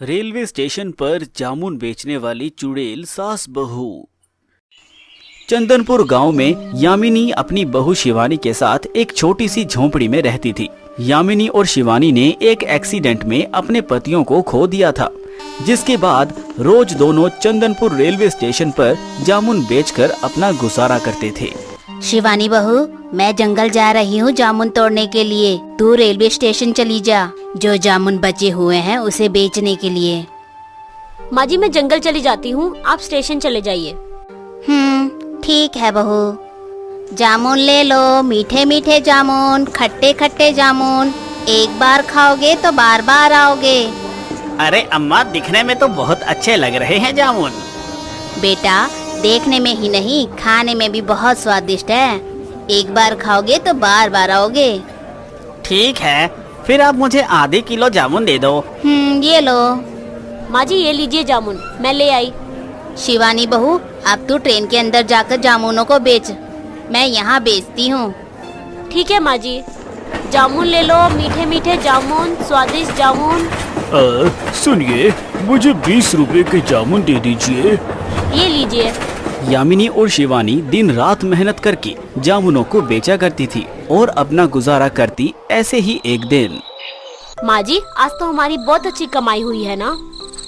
Railway station पर जामुन बेचने वाली चुड़ैल सास बहू। चंदनपुर गांव में यामिनी अपनी बहू शिवानी के साथ एक छोटी सी झोंपड़ी में रहती थी। यामिनी और शिवानी ने एक एक्सीडेंट में अपने पतियों को खो दिया था, जिसके बाद रोज दोनों चंदनपुर रेलवे स्टेशन पर जामुन बेचकर अपना गुजारा करते थे। शिवानी बहू, मैं जंगल जा रही हूँ जामुन तोड़ने के लिए। तू रेलवे स्टेशन चली जा, जो जामुन बचे हुए हैं उसे बेचने के लिए। माँ जी, मैं जंगल चली जाती हूँ, आप स्टेशन चले जाइए। ठीक है बहू। जामुन ले लो, मीठे मीठे जामुन, खट्टे खट्टे जामुन। एक बार खाओगे तो बार बार आओगे। अरे अम्मा, दिखने में तो बहुत अच्छे लग रहे हैं जामुन। बेटा, देखने में ही नहीं खाने में भी बहुत स्वादिष्ट है। एक बार खाओगे तो बार बार आओगे। ठीक है, फिर आप मुझे आधे किलो जामुन दे दो। ये लो। माँ जी, ये लीजिए जामुन, मैं ले आई। शिवानी बहू, अब तू ट्रेन के अंदर जाकर जामुनों को बेच, मैं यहाँ बेचती हूँ। ठीक है माँ जी, जामुन ले लो, मीठे मीठे जामुन, स्वादिष्ट जामुन। सुनिए, मुझे 20 रुपए के जामुन दे दीजिए। ये लीजिए। यामिनी और शिवानी दिन रात मेहनत करके जामुनों को बेचा करती थी और अपना गुजारा करती। ऐसे ही एक दिन। माँ जी, आज तो हमारी बहुत अच्छी कमाई हुई है ना?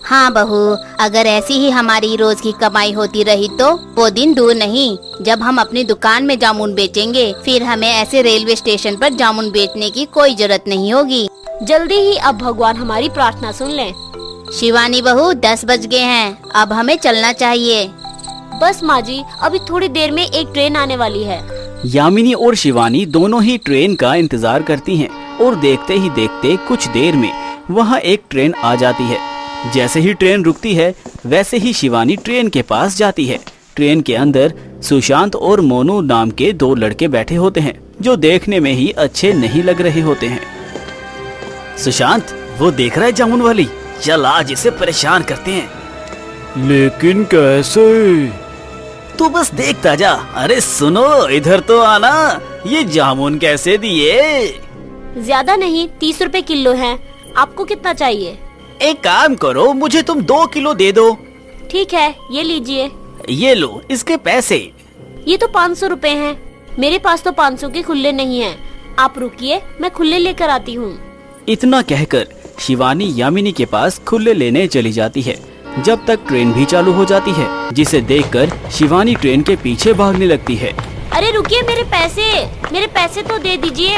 हाँ बहू, अगर ऐसी ही हमारी रोज की कमाई होती रही तो वो दिन दूर नहीं जब हम अपनी दुकान में जामुन बेचेंगे। फिर हमें ऐसे रेलवे स्टेशन पर जामुन बेचने की कोई जरूरत नहीं होगी। जल्दी ही अब भगवान हमारी प्रार्थना सुन लें। शिवानी बहू, 10 बज गए हैं, अब हमें चलना चाहिए। बस माँ जी, अभी थोड़ी देर में एक ट्रेन आने वाली है। यामिनी और शिवानी दोनों ही ट्रेन का इंतजार करती हैं और देखते ही देखते कुछ देर में वहाँ एक ट्रेन आ जाती है। जैसे ही ट्रेन रुकती है वैसे ही शिवानी ट्रेन के पास जाती है। ट्रेन के अंदर सुशांत और मोनू नाम के 2 लड़के बैठे होते हैं, जो देखने में ही अच्छे नहीं लग रहे होते हैं। सुशांत, वो देख रहा है जामुन वाली, चल आज इसे परेशान करते हैं। लेकिन कैसे? तू बस देखता जा। अरे सुनो, इधर तो आना। ये जामुन कैसे दिए? ज्यादा नहीं, 30 रुपए किलो है। आपको कितना चाहिए? एक काम करो, मुझे तुम 2 किलो दे दो। ठीक है, ये लीजिए। ये लो इसके पैसे। ये तो 500 रुपए हैं। मेरे पास तो 500 के खुले नहीं हैं। आप रुकिए, मैं खुले लेकर आती हूँ। इतना कहकर शिवानी यामिनी के पास खुले लेने चली जाती है। जब तक ट्रेन भी चालू हो जाती है, जिसे देखकर शिवानी ट्रेन के पीछे भागने लगती है। अरे रुकिए, मेरे पैसे तो दे दीजिए।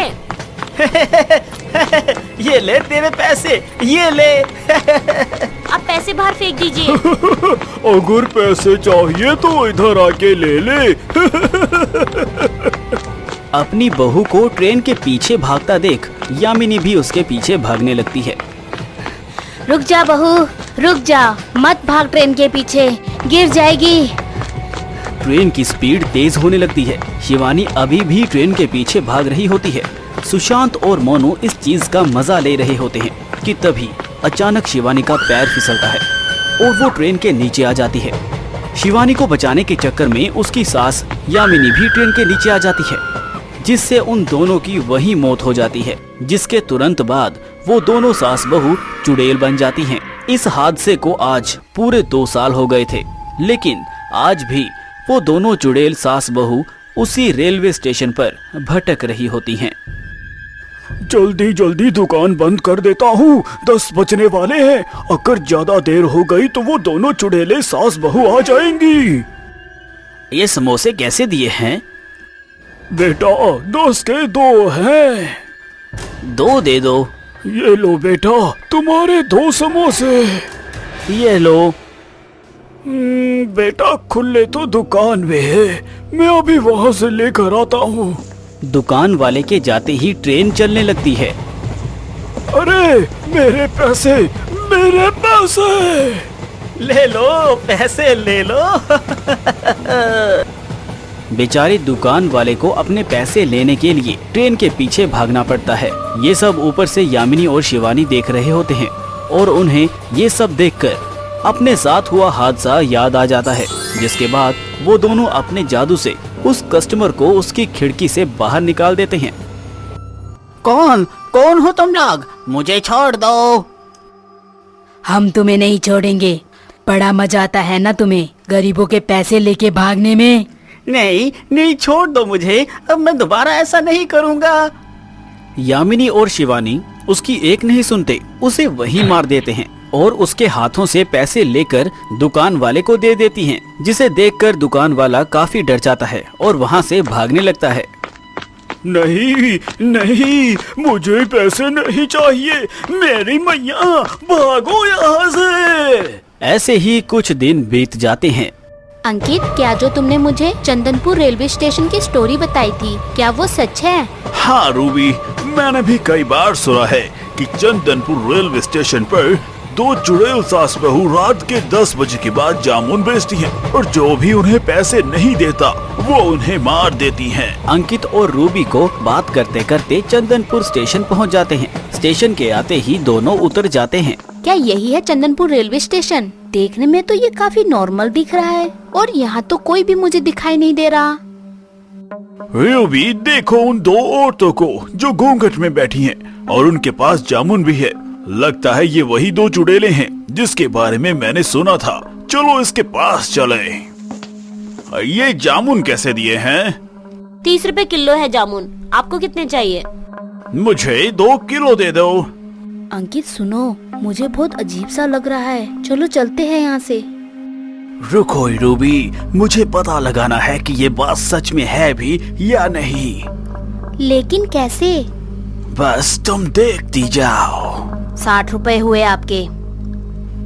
ये ले तेरे पैसे, ये ले। आप पैसे बाहर फेंक दीजिए। अगर पैसे चाहिए तो इधर आके ले ले। अपनी बहू को ट्रेन के पीछे भागता देख यामिनी भी उसके पीछे भागने लगती है। रुक जा बहू, रुक जा, मत भाग ट्रेन के पीछे, गिर जाएगी। ट्रेन की स्पीड तेज होने लगती है। शिवानी अभी भी ट्रेन के पीछे भाग रही होती है। सुशांत और मोनू इस चीज का मजा ले रहे होते हैं कि तभी अचानक शिवानी का पैर फिसलता है और वो ट्रेन के नीचे आ जाती है। शिवानी को बचाने के चक्कर में उसकी सास यामिनी भी ट्रेन के नीचे आ जाती है, जिससे उन दोनों की वही मौत हो जाती है। जिसके तुरंत बाद वो दोनों सास बहू चुड़ैल बन जाती हैं। इस हादसे को आज पूरे 2 साल हो गए थे, लेकिन आज भी वो दोनों चुड़ैल सास बहू उसी रेलवे स्टेशन पर भटक रही होती हैं। जल्दी जल्दी दुकान बंद कर देता हूँ, 10 बजने वाले हैं। अगर ज्यादा देर हो गई तो वो दोनों चुड़ैलें सास बहू आ जाएंगी। ये समोसे कैसे दिए हैं? बेटा, 10 के 2 हैं। 2 दे दो। ये लो बेटा, तुम्हारे 2 समोसे। ये लो। बेटा, खुले तो दुकान में है, मैं अभी वहाँ से लेकर आता हूँ। दुकान वाले के जाते ही ट्रेन चलने लगती है। अरे मेरे पैसे, मेरे पैसे! ले लो, पैसे ले लो। बेचारे दुकान वाले को अपने पैसे लेने के लिए ट्रेन के पीछे भागना पड़ता है। ये सब ऊपर से यामिनी और शिवानी देख रहे होते हैं और उन्हें ये सब देखकर अपने साथ हुआ हादसा याद आ जाता है। जिसके बाद वो दोनों अपने जादू से उस कस्टमर को उसकी खिड़की से बाहर निकाल देते हैं। कौन हो तुम लोग? मुझे छोड़ दो। हम तुम्हें नहीं छोड़ेंगे। बड़ा मजा आता है ना तुम्हें गरीबों के पैसे लेके भागने में। नहीं नहीं, छोड़ दो मुझे, अब मैं दोबारा ऐसा नहीं करूँगा। यामिनी और शिवानी उसकी एक नहीं सुनते, उसे वहीं मार देते हैं और उसके हाथों से पैसे लेकर दुकान वाले को दे देती हैं, जिसे देखकर दुकान वाला काफी डर जाता है और वहाँ से भागने लगता है। नहीं नहीं, मुझे पैसे नहीं चाहिए, मेरी मैया, भागो यहाँ से। ऐसे ही कुछ दिन बीत जाते हैं। अंकित, क्या जो तुमने मुझे चंदनपुर रेलवे स्टेशन की स्टोरी बताई थी, क्या वो सच है? हाँ रूबी, मैंने भी कई बार सुना है कि चंदनपुर रेलवे स्टेशन पर 2 चुड़ैल सास बहू रात के 10 बजे के बाद जामुन बेचती हैं और जो भी उन्हें पैसे नहीं देता वो उन्हें मार देती हैं। अंकित और रूबी को बात करते करते चंदनपुर स्टेशन पहुंच जाते हैं। स्टेशन के आते ही दोनों उतर जाते हैं। क्या यही है चंदनपुर रेलवे स्टेशन? देखने में तो ये काफी नॉर्मल दिख रहा है और यहाँ तो कोई भी मुझे दिखाई नहीं दे रहा। रूबी, देखो उन 2 औरतों को जो घूंघट में बैठी हैं और उनके पास जामुन भी है। लगता है ये वही 2 चुड़ैलें हैं जिसके बारे में मैंने सुना था। चलो इसके पास चले। ये जामुन कैसे दिए हैं? 30 रुपए किलो है जामुन। आपको कितने चाहिए? मुझे 2 किलो दे दो। अंकित सुनो, मुझे बहुत अजीब सा लग रहा है, चलो चलते हैं यहाँ से। रुको रूबी, मुझे पता लगाना है कि ये बात सच में है भी या नहीं। लेकिन कैसे? बस तुम देखती जाओ। 60 रुपए हुए आपके।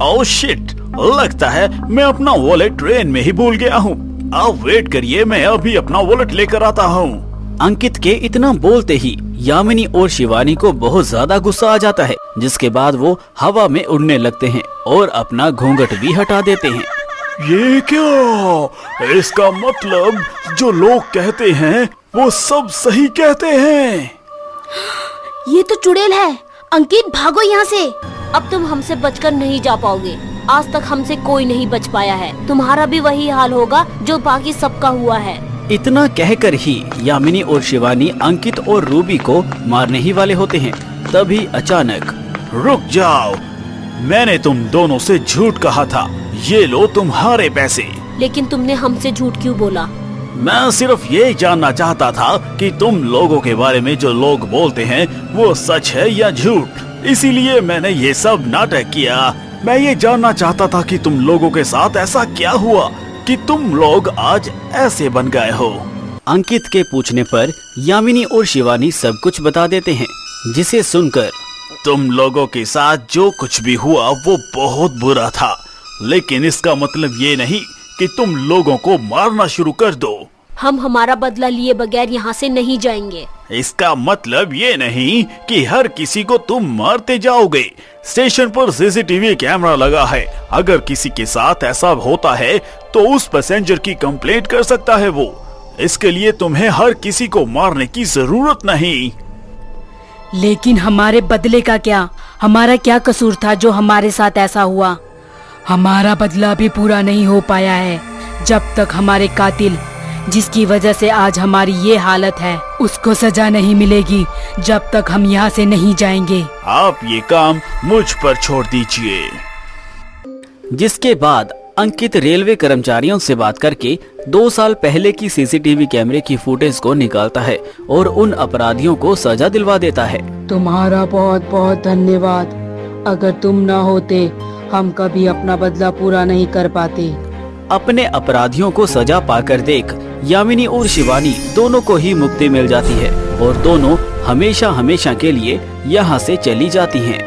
ओह शिट, लगता है मैं अपना वॉलेट ट्रेन में ही भूल गया हूँ। आप वेट करिए, मैं अभी अपना वॉलेट लेकर आता हूँ। अंकित के इतना बोलते ही यामिनी और शिवानी को बहुत ज्यादा गुस्सा आ जाता है, जिसके बाद वो हवा में उड़ने लगते हैं और अपना घूंघट भी हटा देते हैं। ये क्या? इसका मतलब जो लोग कहते हैं वो सब सही कहते हैं। ये तो चुड़ैल है। अंकित, भागो यहाँ से। अब तुम हमसे बचकर नहीं जा पाओगे। आज तक हमसे कोई नहीं बच पाया है। तुम्हारा भी वही हाल होगा जो बाकी सबका हुआ है। इतना कहकर ही यामिनी और शिवानी अंकित और रूबी को मारने ही वाले होते हैं। तभी अचानक, रुक जाओ, मैंने तुम दोनों से झूठ कहा था। ये लो तुम्हारे पैसे। लेकिन तुमने हमसे झूठ क्यों बोला? मैं सिर्फ ये जानना चाहता था कि तुम लोगों के बारे में जो लोग बोलते हैं वो सच है या झूठ। इसीलिए मैंने ये सब नाटक किया। मैं ये जानना चाहता था कि तुम लोगों के साथ ऐसा क्या हुआ कि तुम लोग आज ऐसे बन गए हो। अंकित के पूछने पर यामिनी और शिवानी सब कुछ बता देते हैं, जिसे सुनकर तुम लोगों के साथ जो कुछ भी हुआ वो बहुत बुरा था, लेकिन इसका मतलब ये नहीं कि तुम लोगों को मारना शुरू कर दो। हम हमारा बदला लिए बगैर यहाँ से नहीं जाएंगे। इसका मतलब ये नहीं कि हर किसी को तुम मारते जाओगे। स्टेशन पर सीसीटीवी कैमरा लगा है। अगर किसी के साथ ऐसा होता है तो उस पैसेंजर की कंप्लेंट कर सकता है वो। इसके लिए तुम्हें हर किसी को मारने की जरूरत नहीं। लेकिन हमारे बदले का क्या? हमारा क्या कसूर था जो हमारे साथ ऐसा हुआ? हमारा बदला भी पूरा नहीं हो पाया है। जब तक हमारे कातिल, जिसकी वजह से आज हमारी ये हालत है, उसको सजा नहीं मिलेगी, जब तक हम यहाँ से नहीं जाएंगे। आप ये काम मुझ पर छोड़ दीजिए। जिसके बाद अंकित रेलवे कर्मचारियों से बात करके 2 साल पहले की सीसीटीवी कैमरे की फुटेज को निकालता है और उन अपराधियों को सजा दिलवा देता है। तुम्हारा बहुत बहुत धन्यवाद। अगर तुम ना होते हम कभी अपना बदला पूरा नहीं कर पाते। अपने अपराधियों को सजा पाकर देख यामिनी और शिवानी दोनों को ही मुक्ति मिल जाती है और दोनों हमेशा हमेशा के लिए यहाँ से चली जाती हैं।